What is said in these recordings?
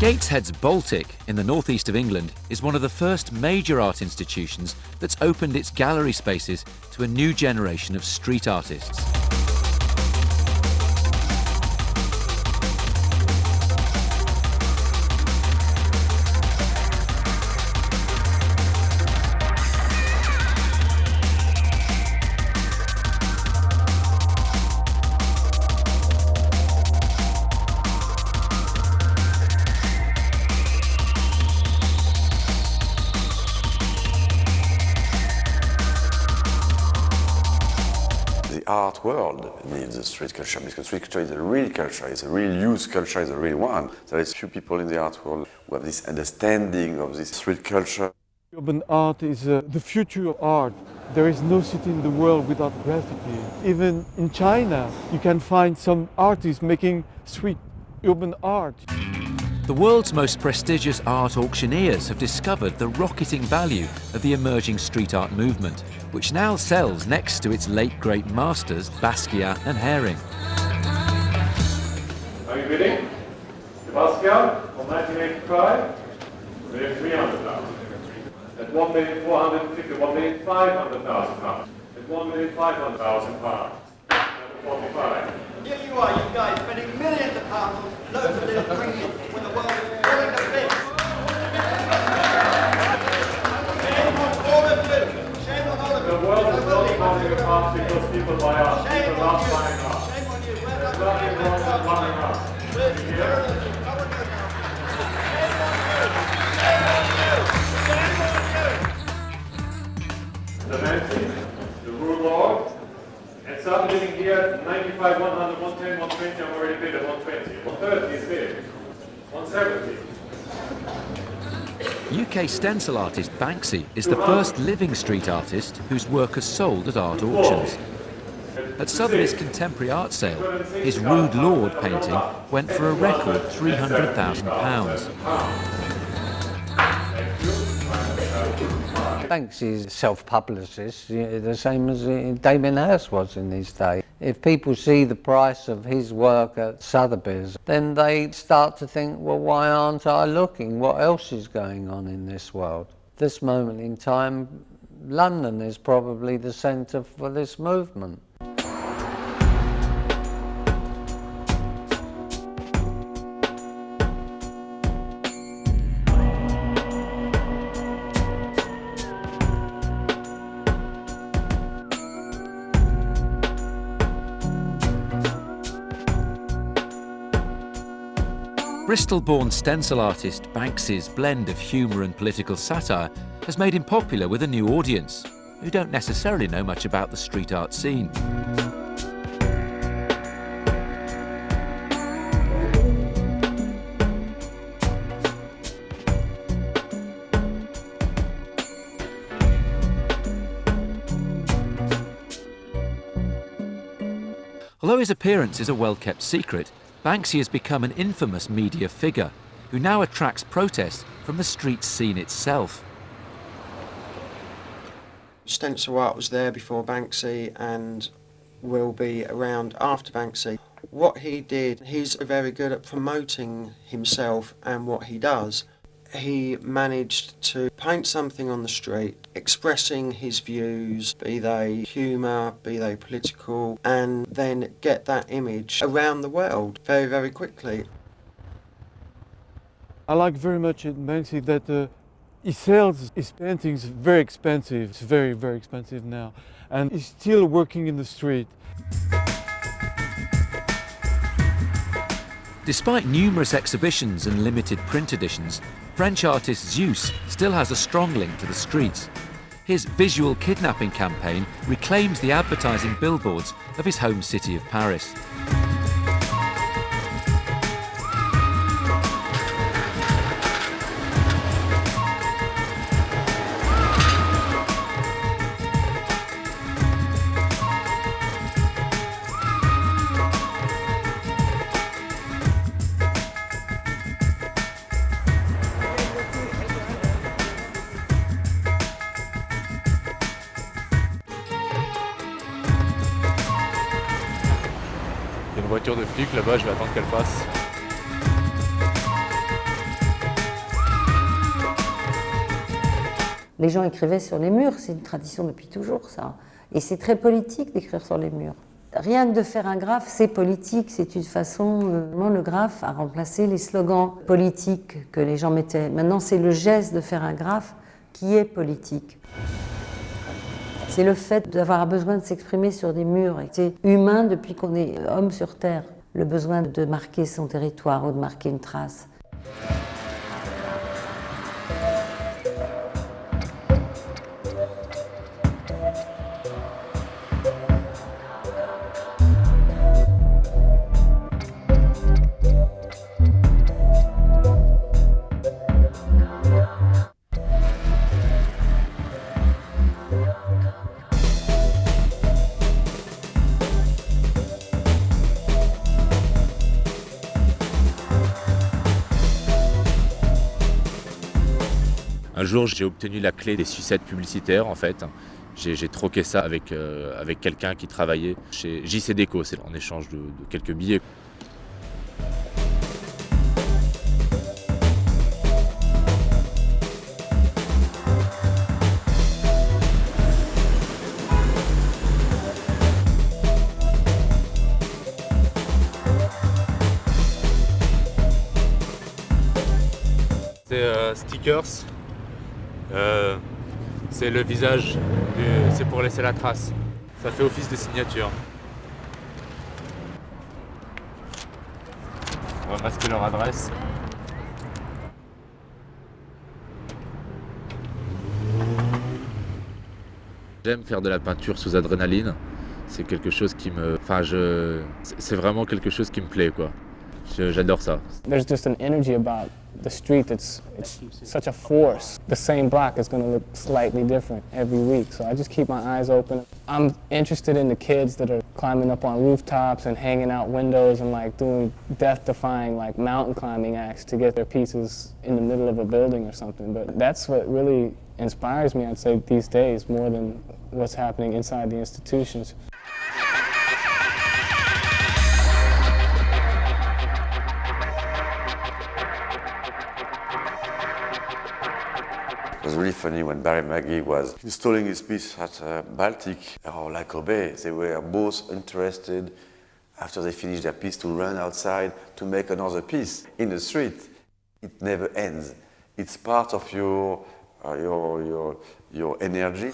Gateshead's Baltic in the northeast of England is one of the first major art institutions that's opened its gallery spaces to a new generation of street artists. The art world needs a street culture, because street culture is a real culture, it's a real youth culture, it's a real one. There is few people in the art world who have this understanding of this street culture. Urban art is the future of art. There is no city in the world without graffiti. Even in China, you can find some artists making street urban art. The world's most prestigious art auctioneers have discovered the rocketing value of the emerging street art movement, which now sells next to its late great masters Basquiat and Haring. Are you bidding? The Basquiat from 1985, we have 300,000. At 1,450,000, 1,500,000 pounds. At 1,500,000 pounds. At 45. Here you are, you guys, spending millions of pounds on loads of little trinkets when the world is falling to bits. Shame on all of you. Shame on all of you. The world is not falling apart because people buy art. People love buying art. Shame on you. There's nothing wrong with buying art. The Nancy, the Rule Lord, and some bidding here 95, 100, 110, 120. I'm already bid at 120. 130 is bid. 170. UK stencil artist Banksy is the first living street artist whose work has sold at art auctions. At Sotheby's contemporary art sale, his Rude Lord painting went for a record £300,000. Banksy's self-publicist, the same as Damien Hirst was in his day. If people see the price of his work at Sotheby's, then they start to think, well, why aren't I looking? What else is going on in this world? This moment in time, London is probably the centre for this movement. Bristol-born stencil artist Banksy's blend of humour and political satire has made him popular with a new audience, who don't necessarily know much about the street art scene. Although his appearance is a well-kept secret, Banksy has become an infamous media figure who now attracts protest from the street scene itself. Stencil art was there before Banksy and will be around after Banksy. What he did, he's very good at promoting himself and what he does. He managed to paint something on the street, expressing his views, be they humour, be they political, and then get that image around the world very, very quickly. I like very much in Banksy that he sells his paintings very expensive. It's very, very expensive now. And he's still working in the street. Despite numerous exhibitions and limited print editions, French artist Zeus still has a strong link to the streets. His visual kidnapping campaign reclaims the advertising billboards of his home city of Paris. Il y a une voiture de flic là-bas, je vais attendre qu'elle passe. Les gens écrivaient sur les murs, c'est une tradition depuis toujours ça. Et c'est très politique d'écrire sur les murs. Rien que de faire un graphe, c'est politique, c'est une façon, le graphe a remplacé les slogans politiques que les gens mettaient. Maintenant, c'est le geste de faire un graphe qui est politique. C'est le fait d'avoir besoin de s'exprimer sur des murs. C'est humain depuis qu'on est homme sur Terre, le besoin de marquer son territoire ou de marquer une trace. Un jour, j'ai obtenu la clé des sucettes publicitaires, en fait. J'ai troqué ça avec quelqu'un qui travaillait chez JC Déco, c'est en échange de quelques billets. C'est stickers. C'est le visage, c'est pour laisser la trace. Ça fait office de signature. On va masquer leur adresse. J'aime faire de la peinture sous adrénaline. C'est quelque chose qui me... c'est vraiment quelque chose qui me plaît, quoi. J'adore ça. There's just an energy about the street it's such a force. The same block is going to look slightly different every week, so I just keep my eyes open. I'm interested in the kids that are climbing up on rooftops and hanging out windows and like doing death-defying like mountain climbing acts to get their pieces in the middle of a building or something. But that's what really inspires me, I'd say, these days, more than what's happening inside the institutions. It was really funny when Barry Maggie was installing his piece at Baltic or Laco Bay. They were both interested, after they finished their piece, to run outside to make another piece in the street. It never ends. It's part of your energy.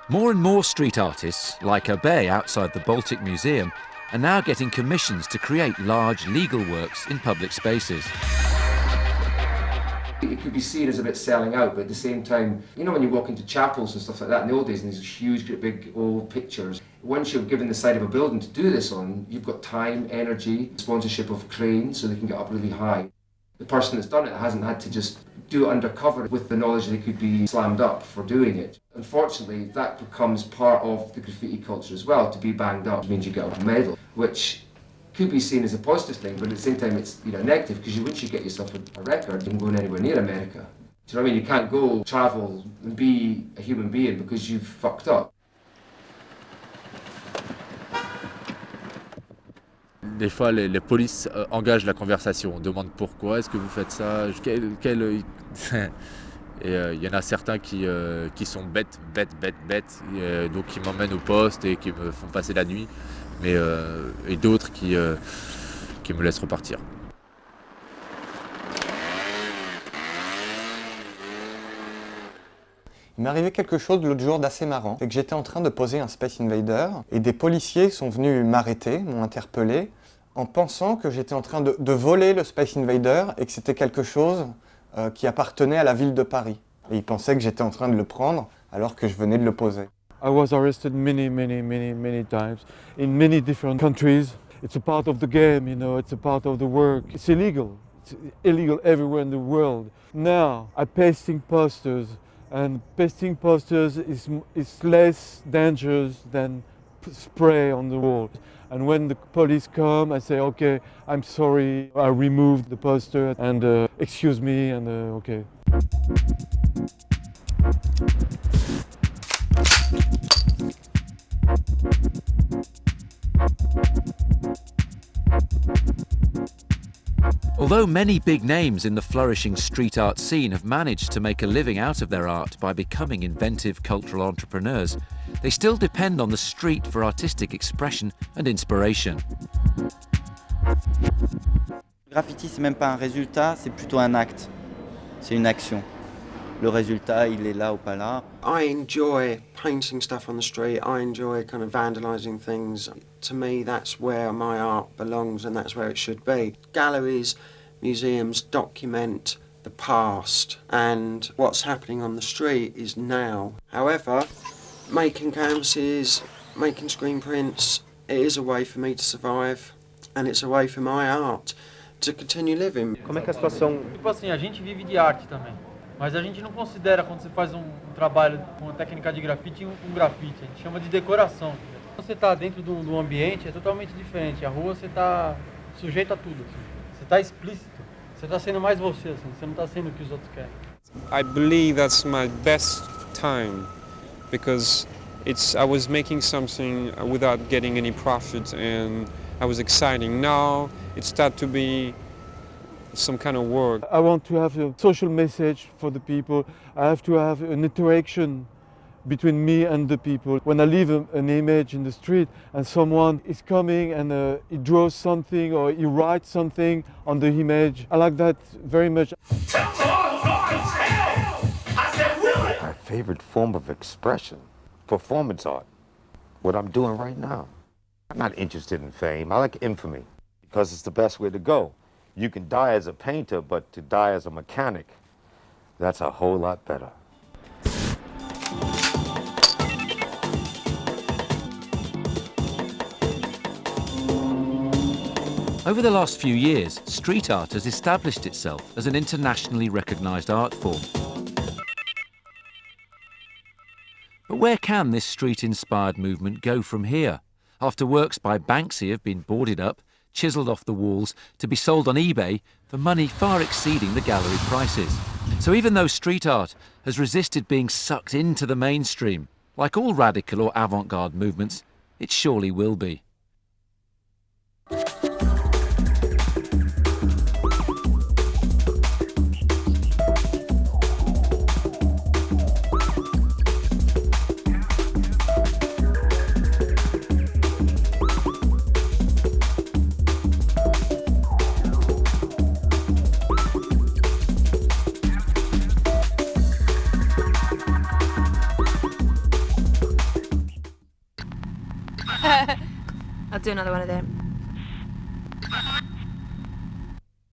More and more street artists, like Abe outside the Baltic Museum, are now getting commissions to create large legal works in public spaces. It could be seen as a bit selling out, but at the same time, you know, when you walk into chapels and stuff like that in the old days, and these huge, big old pictures, once you're given the side of a building to do this on, you've got time, energy, sponsorship of cranes so they can get up really high. The person that's done it hasn't had to just do it undercover with the knowledge they could be slammed up for doing it. Unfortunately, that becomes part of the graffiti culture as well. To be banged up means you get a medal, which could be seen as a positive thing, but at the same time it's negative, because once you get yourself a record, you can go anywhere near America. Do you know what I mean? You can't go travel and be a human being because you've fucked up. Des fois, les polices engagent la conversation. On demande pourquoi, est-ce que vous faites ça, Et il y en a certains qui sont bêtes, donc qui m'emmènent au poste et qui me font passer la nuit, et d'autres qui me laissent repartir. Il m'est arrivé quelque chose l'autre jour d'assez marrant, c'est que j'étais en train de poser un Space Invader et des policiers sont venus m'arrêter, m'ont interpellé, en pensant que j'étais en train de voler le Space Invader et que c'était quelque chose qui appartenait à la ville de Paris. Et ils pensaient que j'étais en train de le prendre alors que je venais de le poser. I was arrested many times in many different countries. It's a part of the game, you know, it's a part of the work. It's illegal. It's illegal everywhere in the world. Now, I'm pasting posters, and pasting posters is less dangerous than spray on the wall. And when the police come, I say, okay, I'm sorry, I removed the poster, and excuse me, and okay. Although many big names in the flourishing street art scene have managed to make a living out of their art by becoming inventive cultural entrepreneurs, they still depend on the street for artistic expression and inspiration. Le graffiti, c'est même pas un résultat, c'est plutôt un acte. C'est une action. Le résultat, il est là ou pas là. I enjoy painting stuff on the street. I enjoy kind of vandalising things. To me, that's where my art belongs and that's where it should be. Galleries, museums document the past, and what's happening on the street is now. However, making canvases, making screen prints, it is a way for me to survive, and it's a way for my art to continue living. Como é que é a situação? Tipo assim, a gente vive de arte também. Mas a gente não considera, quando você faz um trabalho com a técnica de grafite, um grafite. A gente chama de decoração. Quando você está dentro do ambiente, é totalmente diferente. A rua, você está sujeito a tudo. Assim. Você está explícito. Você está sendo mais você, assim. Você não está sendo o que os outros querem. I believe that's my best time, because I was making something without getting any profit, and I was exciting. Now it started to be some kind of work. I want to have a social message for the people. I have to have an interaction between me and the people. When I leave an image in the street and someone is coming and he draws something or he writes something on the image, I like that very much. My favorite form of expression, performance art, what I'm doing right now. I'm not interested in fame. I like infamy because it's the best way to go. You can die as a painter, but to die as a mechanic, that's a whole lot better. Over the last few years, street art has established itself as an internationally recognised art form. But where can this street-inspired movement go from here, after works by Banksy have been boarded up, chiselled off the walls, to be sold on eBay for money far exceeding the gallery prices? So even though street art has resisted being sucked into the mainstream, like all radical or avant-garde movements, it surely will be. I'll do another one of them.